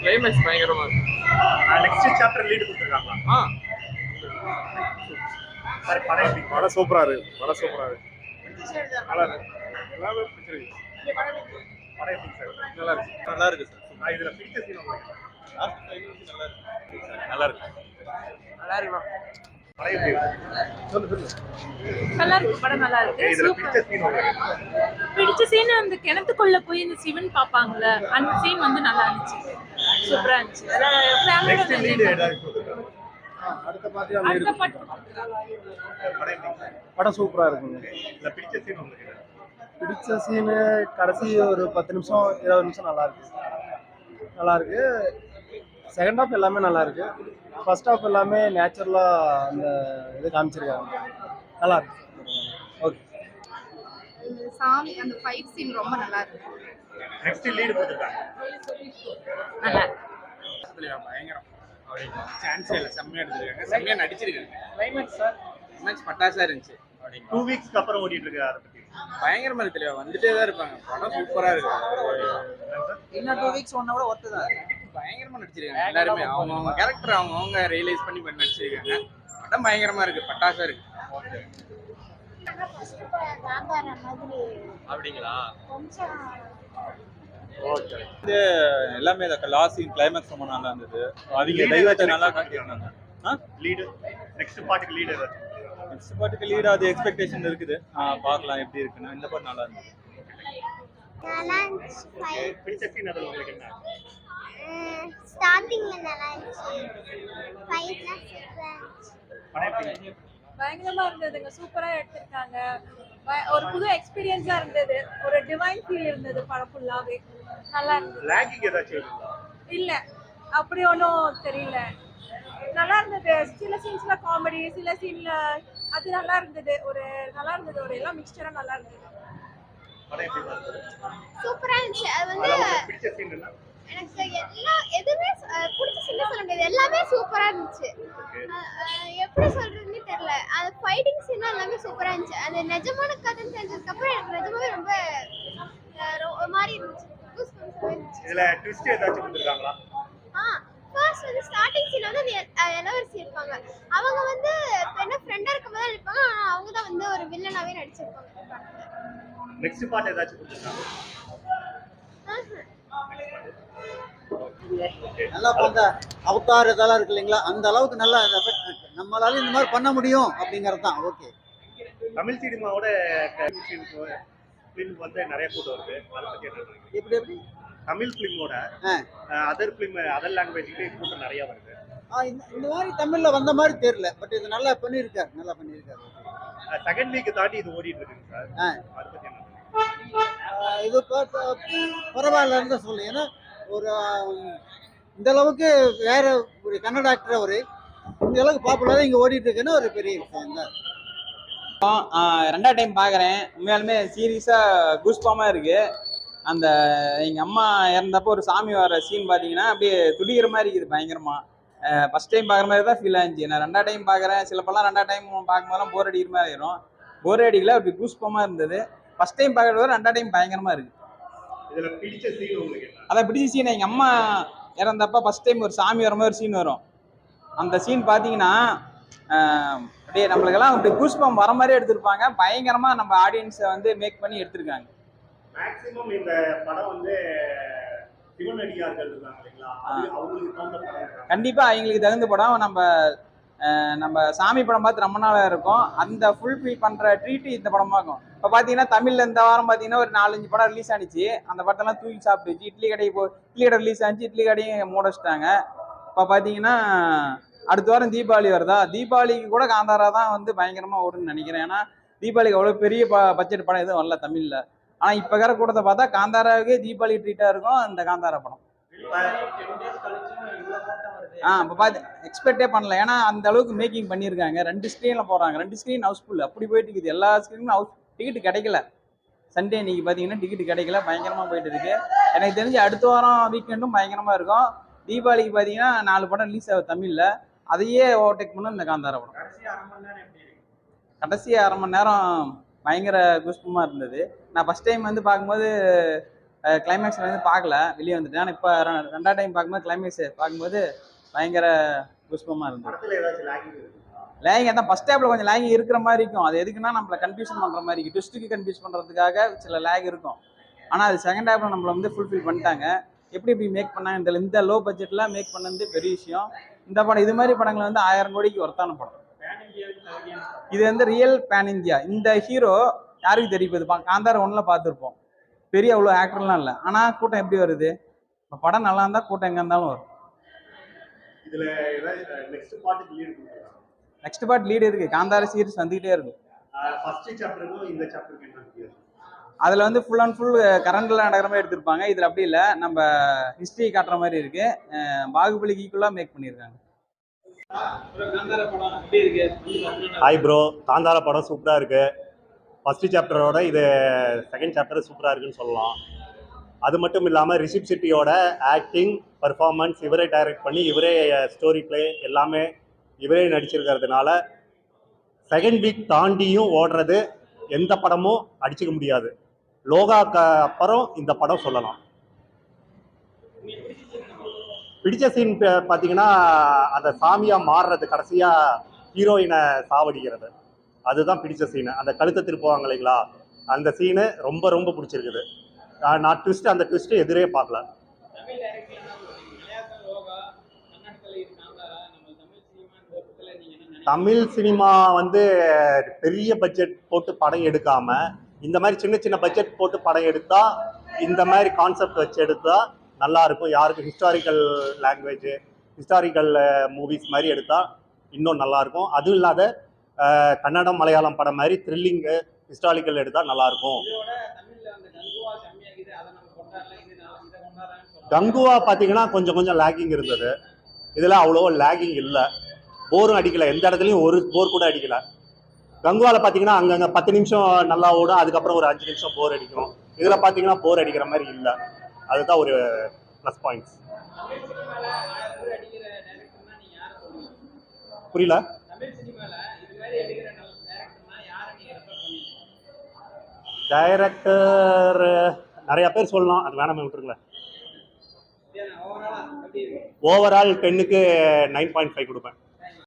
Climax பயங்கரமா இருக்கு. Next chapter lead கொடுத்துருக்காங்களா? சார் படம் எப்படி? படம் சூப்பரா இருக்கு. படம் சூப்பரா இருக்கு. நல்லா இருக்கு. எல்லாமே பிடிச்சிருக்கு. படம் எப்படி சார்? நல்லா இருக்கு. நல்லா இருக்கு சார். இதுல பிடிச்ச சீன் உங்களுக்கு? நல்லா இருக்கு. நல்லா இருக்குமா? படம் எப்படி இருக்கு? நல்லா இருக்கு. படம் நல்லா இருக்கு. இதுல பிடிச்ச சீன் உங்களுக்கு? பிடிச்ச சீன் அந்த கிணத்துக்குள்ள போய் இந்த சிவன் பாப்பாங்கல்ல, அந்த சீன் வந்து நல்லா இருந்துச்சு. சூப்பரா இருந்துச்சு. நெக்ஸ்ட் லீடு ஏதாவது கொடுத்துருக்காங்க? அடுத்த பாட்டு படம் எப்படி? படம் சூப்பரா இருக்குங்க. இதுல பிடிச்ச சீன் உங்களுக்கு? பிடிச்ச சீனு கடைசி ஒரு 10 நிமிஷம் 20 நிமிஷம் நல்லா இருக்கு. நல்லா இருக்கு. செகண்ட் ஹாஃப் எல்லாமே நல்லா இருக்கு. ஃபர்ஸ்ட் ஹாஃப் எல்லாமே நேச்சுரலா அந்த இது காமிச்சிருக்காங்க. நல்லா இருக்கு. ஓகே. சாமி அந்த ஃபைட் சீன் ரொம்ப நல்லா இருக்கு. நெக்ஸ்ட் லீடு கொடுத்துருக்காங்க. நல்லா இருக்கு. பயங்கரம். சான்ஸே இல்லை. செம்மையா எடுத்துருக்காங்க. செம்மையா நடிச்சிருக்காங்க. கிளைமேக்ஸ் பட்டாசா இருந்துச்சு. 2 வீக்ஸ்க்கு அப்புறம் ஓடிட்டு இருக்கு. அதை பத்தி பயங்கரமா இருக்கு. தெளிவா வந்துட்டே தான் இருப்பாங்க. படம் சூப்பரா இருக்கு. இன்னும் 2 வீக்ஸ் ஒன்னா கூட ஒர்த்து தான். பயங்கரமா நடிச்சிருக்காங்க எல்லாருமே. அவங்க கேரக்டர் அவங்க ரியலைஸ் பண்ணி நடிச்சிருக்காங்க. படம் பயங்கரமா இருக்கு. பட்டாசா இருக்கு. அப்படிங்களா? ஓகே. இது எல்லாமே லாஸ்ட் கிளைமேக்ஸ் ரொம்ப நல்லா இருந்தது. அவங்க டைவர்ட் நல்லா காட்டியிருந்தாங்க. லீடு நெக்ஸ்ட் பார்ட்டுக்கு லீடு ஏதாவது? நெக்ஸ்ட் பாட்டுக்கு லீட் அது எக்ஸ்பெக்டேஷன் இருக்குது. பார்க்கலாம் எப்படி இருக்குன்னு. இந்த பாட்டு நல்லா இருந்தது. பிடிச்ச சீன் அது உங்களுக்கு என்ன? ஸ்டார்டிங்ல நல்லா இருந்துச்சு. ஃபைட்லாம் சூப்பரா இருந்துச்சு. படம் எப்படி? பயங்கரமா இருந்ததுங்க. சூப்பரா எடுத்திருக்காங்க. ஒரு புது எக்ஸ்பீரியன்ஸா இருந்தது. ஒரு டிவைன் ஃபீல் இருந்தது படம் ஃபுல்லாவே. நல்லா இருந்தது. லாகிங் ஏதாச்சும் இருக்குங்களா? இல்ல அப்படி ஒன்றும் தெரியல. நல்லா இருந்தது. சில சீன்ஸ்ல காமெடி, சில சீன்ல அது நல்லா இருந்தது. ஒரு நல்லா இருந்தது. ஒரு எல்லாம் மிக்சரா நல்லா இருந்தது. படம் எப்படி இருந்தது? சூப்பரா இருந்துச்சு. அது வந்து உங்களுக்கு பிடிச்ச சீன் என்ன? எனக்கு எதுவுமே பிடிச்ச சீன் சொல்ல முடியாது. எல்லாமே சூப்பரா இருந்துச்சு. எப்படி சொல்றதுன்னு தெரியல. அது ஃபைட்டிங் சீன் எல்லாமே சூப்பரா இருந்துச்சு. அது நிஜமான கதைன்னு தெரிஞ்சதுக்கு அப்புறம் எனக்கு நிஜமாவே ரொம்ப ஒரு மாதிரி இருந்துச்சு. இதுல ட்விஸ்ட் ஏதாச்சும் கொடுத்துருக்காங்களா? ஃபர்ஸ்ட் வந்து ஸ்டார்டிங் சீன் வந்து இளவரசி இருப்பாங்க. அவங்க வந்து என்ன ஃப்ரெண்டா இருக்கும்போது தான் இருப்பாங்க. ஆனால் அவங்க தான் வந்து ஒரு வில்லனாவே நடிச்சிருப்பாங்க. நெக்ஸ்ட் பார்ட் ஏதாச்சும் கொடுத்துருக்காங்க? நல்லா பார்த்தா அவதார் இதெல்லாம் இருக்கு இல்லைங்களா, அந்த அளவுக்கு நல்லா எஃபெக்ட் இருக்கு. நம்மளால இந்த மாதிரி பண்ண முடியும் அப்படிங்கிறது தான். ஓகே. தமிழ் சினிமாவோட ஃபிலிம் வந்து நிறைய கூட்டம் வருது. அதை பத்தி என்ன நினைக்கிறீங்க? எப்படி எப்படி தமிழ் ஃபிலிமோட அதர் ஃபிலிம் அதர் லாங்குவேஜ்க்கு கூட்டம் நிறைய வருது. இந்த மாதிரி தமிழ்ல வந்த மாதிரி தெரியல. பட் இது நல்லா பண்ணியிருக்காரு. நல்லா பண்ணியிருக்காரு. செகண்ட் வீக் தாண்டி இது ஓடிட்டு இருக்குங்க சார். அதை பத்தி என்ன நினைக்கிறீங்க? இது பரவாயில்லன்னு தான் சொல்லு. ஏன்னா ஒரு இந்த அளவுக்கு வேற ஒரு கன்னட ஆக்டர் அவரு இந்த அளவுக்கு பாப்புலரா இங்க ஓடிட்டு இருக்குன்னு ஒரு பெரிய விஷயம் தான். ரெண்டாவது டைம் பார்க்குறேன். உண்மையாலுமே சீரியஸாக கூஸ்பாமாக இருக்குது. அந்த எங்கள் அம்மா இறந்தப்போ ஒரு சாமி வர சீன் பார்த்தீங்கன்னா அப்படியே துடிக்கிற மாதிரி இருக்குது பயங்கரமாக. ஃபஸ்ட் டைம் பார்க்குற மாதிரி தான் ஃபீல் ஆச்சு. நான் ரெண்டாவது டைம் பார்க்குறேன். சிலப்பெல்லாம் ரெண்டாவது டைம் பார்க்கும்போதெல்லாம் போர் அடிக்கிற மாதிரி ஆயிரும். போர் அடிக்கல, அப்படி கூஸ்பாமாக இருந்தது. ஃபஸ்ட் டைம் பார்க்குறத ரெண்டாவது டைம் பயங்கரமாக இருக்குது. இதுல பிடிச்ச சீன் உங்களுக்கு என்ன? அதான் பிடிச்ச சீன் எங்கள் அம்மா இறந்தப்போ ஃபஸ்ட் டைம் ஒரு சாமி வர மாதிரி ஒரு சீன் வரும். அந்த சீன் பார்த்தீங்கன்னா அப்படியே நம்மளுக்கெல்லாம் அப்படி கூஸ்பம் வர மாதிரியே எடுத்திருப்பாங்க. பயங்கரமா நம்ம ஆடியன்ஸை வந்து மேக் பண்ணி எடுத்திருக்காங்க. மேக்ஸிமம் இந்த படம் வந்து சிவனடியார்கள் இருக்காங்க இல்லைங்களா, அவங்களுக்கு தகுந்த படம். கண்டிப்பா அவங்களுக்கு தகுந்த படம். நம்ம சாமி படம் பார்த்து ரொம்ப நாளா இருக்கும். அந்த ஃபுல்ஃபில் பண்ற ட்ரீட் இந்த படமா இருக்கும். இப்போ பார்த்தீங்கன்னா தமிழ்ல இந்த வாரம் பார்த்தீங்கன்னா ஒரு 4-5 படம் ரிலீஸ் ஆனிச்சு. அந்த படத்தெல்லாம் தூக்கி சாப்பிட்டுச்சு. இட்லி கடை ரிலீஸ் ஆனிச்சு. இட்லி கடையும் மூட வச்சிட்டாங்க. இப்போ பார்த்தீங்கன்னா அடுத்த வாரம் தீபாவளி வருதா, தீபாவளிக்கு கூட காந்தாரா தான் வந்து பயங்கரமா ஓடுன்னு நினைக்கிறேன். ஏன்னா தீபாவளிக்கு அவ்வளோ பெரிய பட்ஜெட் படம் எதுவும் வரல தமிழ்ல. ஆனா இப்ப இருக்கிற கூட்டத்தை பார்த்தா காந்தாராவுக்கே தீபாவளி ட்ரீட்டா இருக்கும் இந்த காந்தாரா படம். இப்போ பார்த்து எக்ஸ்பெக்டே பண்ணல. ஏன்னா அந்த அளவுக்கு மேக்கிங் பண்ணியிருக்காங்க. 2 ஸ்க்ரீன்ல போடுறாங்க. 2 ஸ்க்ரீன் ஹவுஸ்ஃபுல் அப்படி போயிட்டு இருக்குது. எல்லா ஸ்க்ரீனும் டிக்கெட் கிடைக்கல. சண்டே இன்னைக்கு பார்த்தீங்கன்னா டிக்கெட் கிடைக்கல. பயங்கரமா போயிட்டு இருக்கு. எனக்கு தெரிஞ்சு அடுத்த வாரம் வீக்கெண்டும் பயங்கரமா இருக்கும். தீபாவளிக்கு பார்த்தீங்கன்னா 4 படம் ரிலீஸ் ஆகுது தமிழ்ல. அதையே ஓவர்டேக் பண்ண இந்த காந்தாரா படம். கடைசி அரை மணி நேரம் பயங்கர குஷ்பமா இருந்தது. நான் ஃபர்ஸ்ட் டைம் வந்து பார்க்கும்போது கிளைமேக்ஸில் வந்து பார்க்கல, வெளியே வந்துட்டேன். ஆனால் இப்போ ரெண்டாவது டைம் பார்க்கும்போது கிளைமேக்ஸ் பார்க்கும்போது பயங்கர குஷ்பமாக இருந்தது. படத்துல ஏதாச்சும் லாகிங் இருக்குங்களா? லேகிங் அதான் ஃபர்ஸ்ட் ஹாஃப்ல கொஞ்சம் லேகிங் இருக்கிற மாதிரி இருக்கும். அது எதுக்குன்னா நம்மளை கன்ஃபியூஷன் பண்ணுற மாதிரி இருக்கும், ட்விஸ்ட்டுக்கு கன்ஃபியூஸ் பண்ணுறதுக்காக சில லேக் இருக்கும். ஆனால் அது செகண்ட் ஹாஃப்ல நம்மளை வந்து ஃபுல்ஃபில் பண்ணிட்டாங்க. எப்படி மேக் பண்ணாங்க, இந்த லோ பட்ஜெட்டில் மேக் பண்ணது பெரிய விஷயம். இந்த படம் இது மாதிரி படங்கள் வந்து 1000 கோடிக்கு ஒர்த்தான படம். இது வந்து ரியல் பேன் இந்தியா. இந்த ஹீரோ யாருக்கு தெரியும்? இப்போ காந்தார 1ல பார்த்துருப்போம், பெரிய அவ்வளோ ஆக்டர்லாம் இல்லை, ஆனால் கூட்டம் எப்படி வருது? இப்போ படம் நல்லா இருந்தால் கூட்டம் எங்கே இருந்தாலும் வரும். இதுல ஏதாவது நெக்ஸ்ட் பார்ட்டுக்கு லீடு கொடுக்குறாங்க. நெக்ஸ்ட் பார்ட் லீடு இருக்கு, காந்தார சீரிஸ் வந்துகிட்டே இருக்கும். ஃபர்ஸ்ட் சாப்டருக்கும் இந்த சாப்டருக்கு என்ன வித்தியாசம்? அதில் வந்து ஃபுல் அண்ட் ஃபுல் கரண்டில் நடக்கிற மாதிரி எடுத்திருப்பாங்க. இதில் அப்படி இல்லை, நம்ம ஹிஸ்ட்ரி காட்டுற மாதிரி இருக்கு. பாகுபலிக்கு ஈக்குவலாக மேக் பண்ணியிருக்காங்க. ஹாய் ப்ரோ, காந்தாரா படம் சூப்பராக இருக்கு. ஃபர்ஸ்ட் சாப்டரோட இது செகண்ட் சாப்டர் சூப்பராக இருக்குன்னு சொல்லலாம். அது மட்டும் இல்லாமல் ரிஷிப் செட்டியோட ஆக்டிங், பர்ஃபார்மன்ஸ் இவரே டைரக்ட் பண்ணி இவரே ஸ்டோரி பிளே எல்லாமே இவரே நடிச்சிருக்கிறதுனால செகண்ட் வீக் தாண்டியும் ஓடுறது எந்த படமும் அடிச்சுக்க முடியாது. லோகாக்கு அப்புறம் இந்த படம் சொல்லலாம். பிடிச்ச சீன் பார்த்தீங்கன்னா அந்த சாமியாக மாறுறது, கடைசியாக ஹீரோயினை சாவடிக்கிறது, அதுதான் பிடிச்ச சீனு. அந்த கழுத்தை திருப்புவாங்க இல்லைங்களா, அந்த சீனு ரொம்ப ரொம்ப பிடிச்சிருக்குது. நான் ட்விஸ்ட், அந்த ட்விஸ்ட்டு எதிரே பார்க்கல. தமிழ் சினிமா வந்து பெரிய பட்ஜெட் போட்டு படம் எடுக்காம இந்த மாதிரி சின்ன சின்ன பட்ஜெட் போட்டு படம் எடுத்தா, இந்த மாதிரி கான்செப்ட் வச்சு எடுத்தா நல்லா இருக்கும். யாருக்கும் ஹிஸ்டாரிக்கல் லாங்குவேஜ், ஹிஸ்டாரிக்கல் மூவிஸ் மாதிரி எடுத்தா இன்னும் நல்லா இருக்கும். அதுவும் இல்லாத கன்னடம் மலையாளம் படம் மாதிரி த்ரில்லிங்கு ஹிஸ்டாரிக்கல் எடுத்தா நல்லா இருக்கும். கங்குவா பார்த்தீங்கன்னா கொஞ்சம் கொஞ்சம் லேகிங் இருந்தது. இதில் அவ்வளோ லேகிங் இல்லை, போரும் அடிக்கலை, எந்த இடத்துலையும் ஒரு போர் கூட அடிக்கலை. கங்குவாவில் பார்த்தீங்கன்னா அங்கங்கே 10 நிமிஷம் நல்லா ஓடும், அதுக்கப்புறம் ஒரு 5 நிமிஷம் போர் அடிக்கும். இதில் பார்த்தீங்கன்னா போர் அடிக்கிற மாதிரி இல்லை, அதுதான் ஒரு ப்ளஸ் பாயிண்ட்ஸ். புரியல? டைரக்டர் நிறைய பேர் சொல்லலாம், அது வேணாமே விட்டுருங்களேன். ஓவரால் 10க்கு 9.5 கொடுப்பேன்.